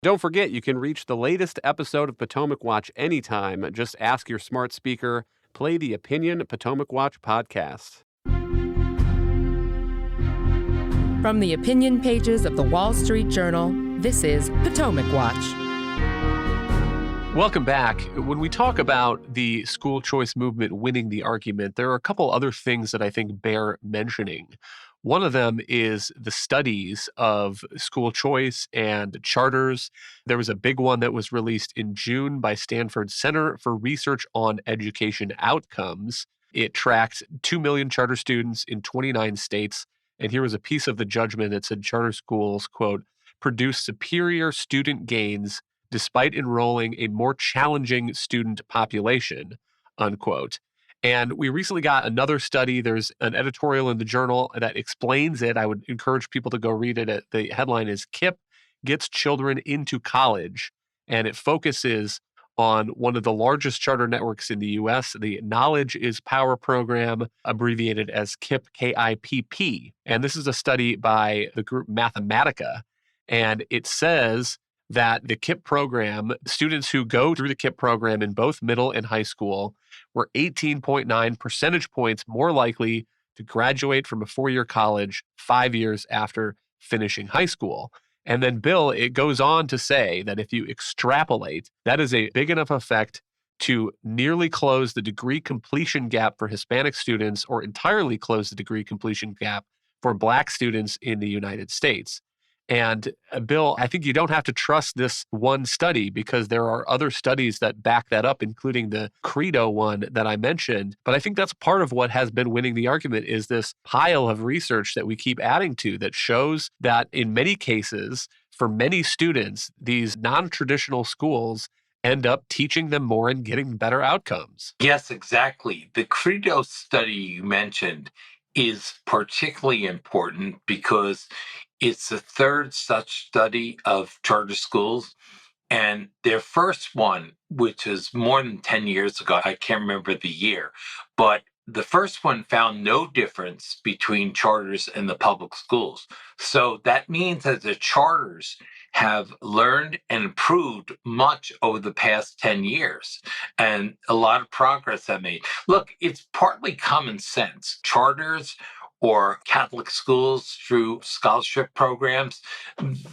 Don't forget, you can reach the latest episode of Potomac Watch anytime. Just ask your smart speaker, play the Opinion Potomac Watch podcast. From the opinion pages of the Wall Street Journal, this is Potomac Watch. Welcome back. When we talk about the school choice movement winning the argument, there are a couple other things that I think bear mentioning. One of them is the studies of school choice and charters. There was a big one that was released in June by Stanford Center for Research on Education Outcomes. It tracked 2 million charter students in 29 states. And here was a piece of the judgment that said charter schools, quote, produce superior student gains despite enrolling a more challenging student population, unquote. And we recently got another study. There's an editorial in the Journal that explains it. I would encourage people to go read it. The headline is KIPP Gets Children into College, and it focuses on one of the largest charter networks in the U.S., the Knowledge is Power program, abbreviated as KIPP, K-I-P-P. And this is a study by the group Mathematica, and it says that the KIPP program, students who go through the KIPP program in both middle and high school were 18.9 percentage points more likely to graduate from a four-year college 5 years after finishing high school. And then, Bill, it goes on to say that if you extrapolate, that is a big enough effect to nearly close the degree completion gap for Hispanic students or entirely close the degree completion gap for Black students in the United States. And Bill, I think you don't have to trust this one study because there are other studies that back that up, including the Credo one that I mentioned. But I think that's part of what has been winning the argument is this pile of research that we keep adding to that shows that in many cases, for many students, these non-traditional schools end up teaching them more and getting better outcomes. Yes, exactly. The Credo study you mentioned is particularly important because it's the third such study of charter schools. And their first one, which is more than 10 years ago, I can't remember the year, but the first one found no difference between charters and the public schools. So that means that the charters have learned and improved much over the past 10 years, and a lot of progress have made. Look, it's partly common sense. Charters or Catholic schools through scholarship programs,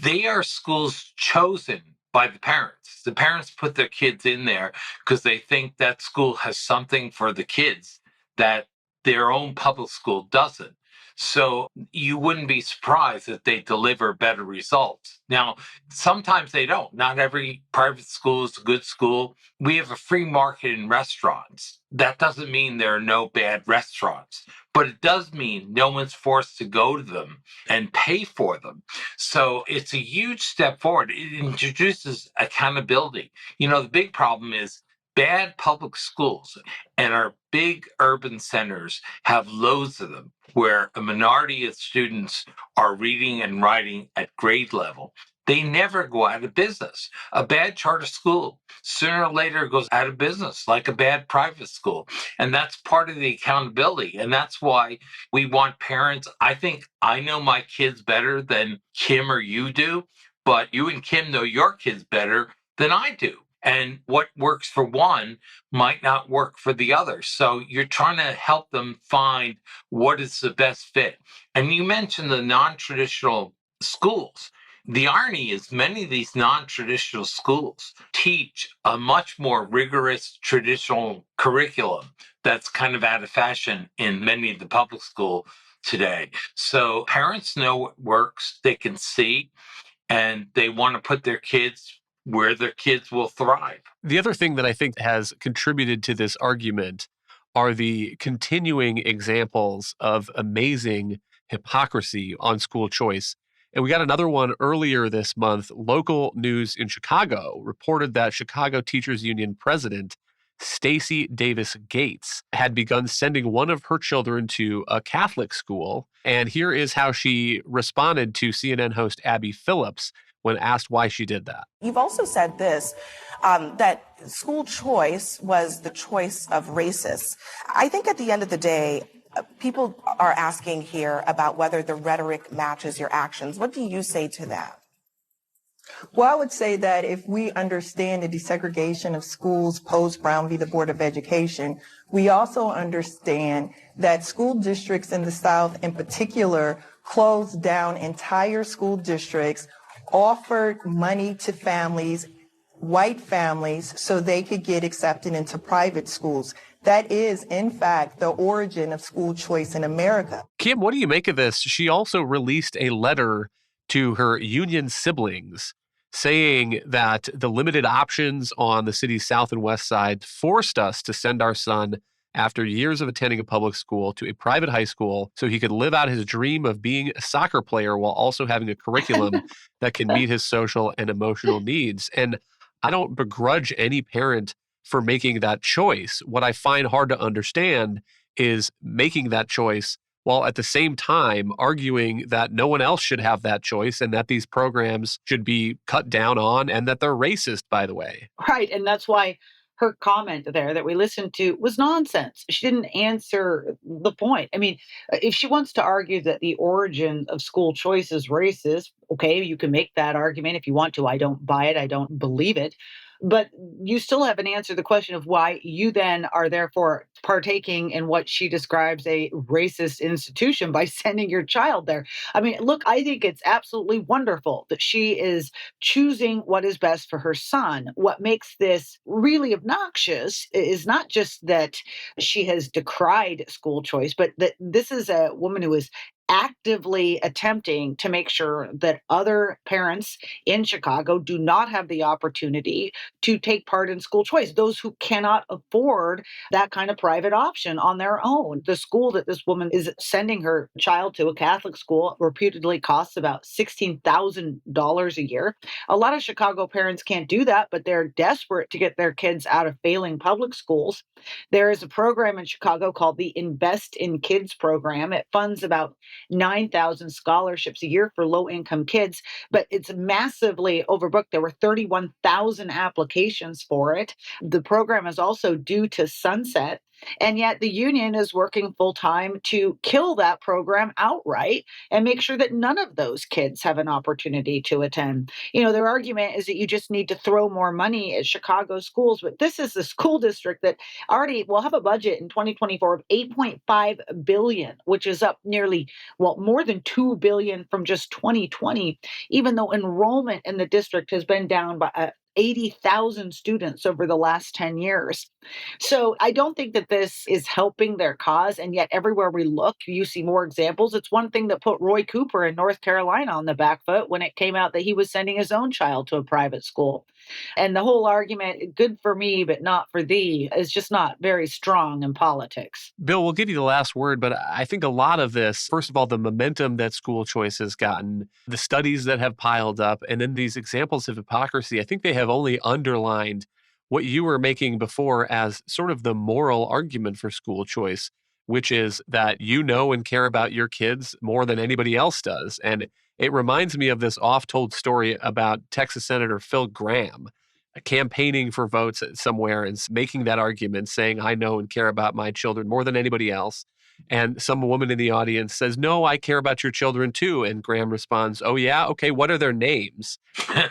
they are schools chosen by the parents. The parents put their kids in there because they think that school has something for the kids that their own public school doesn't. So you wouldn't be surprised that they deliver better results. Now, sometimes they don't. Not every private school is a good school. We have a free market in restaurants. That doesn't mean there are no bad restaurants, but it does mean no one's forced to go to them and pay for them. So it's a huge step forward. It introduces accountability. You know, the big problem is bad public schools, and our big urban centers have loads of them where a minority of students are reading and writing at grade level. They never go out of business. A bad charter school sooner or later goes out of business, like a bad private school. And that's part of the accountability. And that's why we want parents. I think I know my kids better than Kim or you do, but you and Kim know your kids better than I do. And what works for one might not work for the other. So you're trying to help them find what is the best fit. And you mentioned the non-traditional schools. The irony is many of these non-traditional schools teach a much more rigorous traditional curriculum that's kind of out of fashion in many of the public schools today. So parents know what works, they can see, and they want to put their kids where their kids will thrive. The other thing that I think has contributed to this argument are the continuing examples of amazing hypocrisy on school choice. And we got another one earlier this month. Local news in Chicago reported that Chicago Teachers Union president Stacy Davis Gates had begun sending one of her children to a Catholic school. And here is how she responded to CNN host Abby Phillips when asked why she did that. You've also said this, that school choice was the choice of racists. I think at the end of the day, people are asking here about whether the rhetoric matches your actions. What do you say to that? Well, I would say that if we understand the desegregation of schools post Brown v. the Board of Education, we also understand that school districts in the South in particular closed down entire school districts, offered money to families, white families, so they could get accepted into private schools. That is, in fact, the origin of school choice in America. Kim, what do you make of this? She also released a letter to her union siblings saying that the limited options on the city's south and west side forced us to send our son after years of attending a public school to a private high school so he could live out his dream of being a soccer player while also having a curriculum that can meet his social and emotional needs. And I don't begrudge any parent for making that choice. What I find hard to understand is making that choice while at the same time arguing that no one else should have that choice and that these programs should be cut down on and that they're racist, by the way. Right. And that's why her comment there that we listened to was nonsense. She didn't answer the point. I mean, if she wants to argue that the origin of school choice is racist, okay, you can make that argument if you want to. I don't buy it. I don't believe it. But you still haven't answered the question of why you then are therefore partaking in what she describes a racist institution by sending your child there. I mean, look, I think it's absolutely wonderful that she is choosing what is best for her son. What makes this really obnoxious is not just that she has decried school choice, but that this is a woman who is actively attempting to make sure that other parents in Chicago do not have the opportunity to take part in school choice, those who cannot afford that kind of private option on their own. The school that this woman is sending her child to, a Catholic school, reputedly costs about $16,000 a year. A lot of Chicago parents can't do that, but they're desperate to get their kids out of failing public schools. There is a program in Chicago called the Invest in Kids program. It funds about 9,000 scholarships a year for low income kids, but it's massively overbooked. There were 31,000 applications for it. The program is also due to sunset. And yet the union is working full time to kill that program outright and make sure that none of those kids have an opportunity to attend. Their argument is that you just need to throw more money at Chicago schools, but this is the school district that already will have a budget in 2024 of 8.5 billion, which is up nearly, well, more than 2 billion from just 2020, even though enrollment in the district has been down by 80,000 students over the last 10 years. So I don't think that this is helping their cause. And yet, everywhere we look, you see more examples. It's one thing that put Roy Cooper in North Carolina on the back foot when it came out that he was sending his own child to a private school. And the whole argument, good for me, but not for thee, is just not very strong in politics. Bill, we'll give you the last word, but I think a lot of this, first of all, the momentum that school choice has gotten, the studies that have piled up, and then these examples of hypocrisy, I think they have only underlined what you were making before as sort of the moral argument for school choice, which is that you know and care about your kids more than anybody else does. And it reminds me of this oft-told story about Texas Senator Phil Gramm campaigning for votes somewhere and making that argument, saying, I know and care about my children more than anybody else. And some woman in the audience says, no, I care about your children too. And Graham responds, oh, yeah? Okay, what are their names?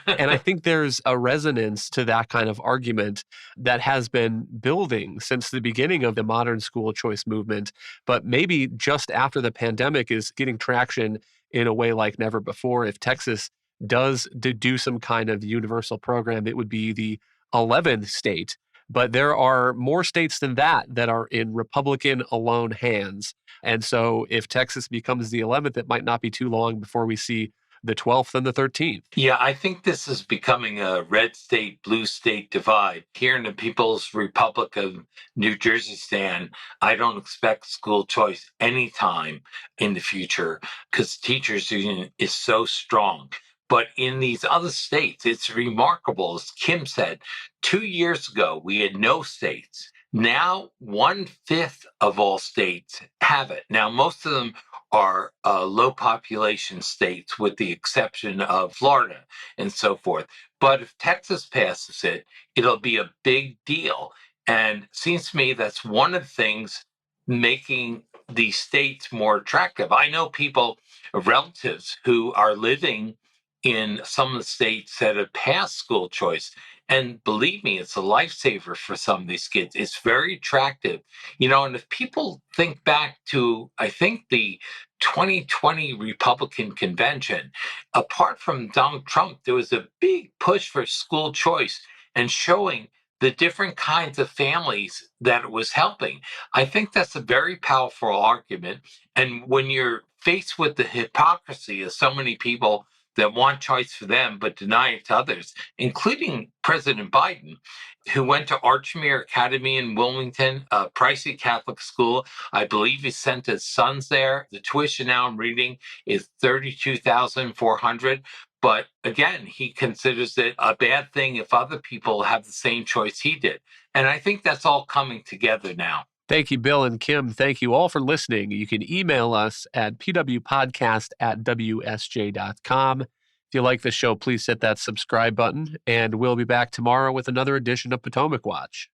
And I think there's a resonance to that kind of argument that has been building since the beginning of the modern school choice movement, but maybe just after the pandemic is getting traction in a way like never before. If Texas does do some kind of universal program, it would be the 11th state. But there are more states than that that are in Republican-alone hands. And so if Texas becomes the 11th, it might not be too long before we see the 12th and the 13th. Yeah, I think this is becoming a red state, blue state divide. Here in the People's Republic of New Jersey stand, I don't expect school choice anytime in the future because teachers union is so strong. But in these other states, it's remarkable. As Kim said, 2 years ago, we had no states. Now, 1/5 of all states have it. Now, most of them are low population states, with the exception of Florida and so forth. But if Texas passes it, it'll be a big deal. And it seems to me that's one of the things making these states more attractive. I know people, relatives who are living in some of the states that have passed school choice. And believe me, it's a lifesaver for some of these kids. It's very attractive. And if people think back to, I think, the 2020 Republican convention, apart from Donald Trump, there was a big push for school choice and showing the different kinds of families that it was helping. I think that's a very powerful argument. And when you're faced with the hypocrisy of so many people that want choice for them but deny it to others, including President Biden, who went to Archmere Academy in Wilmington, a pricey Catholic school. I believe he sent his sons there. The tuition now I'm reading is $32,400. But again, he considers it a bad thing if other people have the same choice he did. And I think that's all coming together now. Thank you, Bill and Kim. Thank you all for listening. You can email us at pwpodcast@wsj.com. If you like the show, please hit that subscribe button, and we'll be back tomorrow with another edition of Potomac Watch.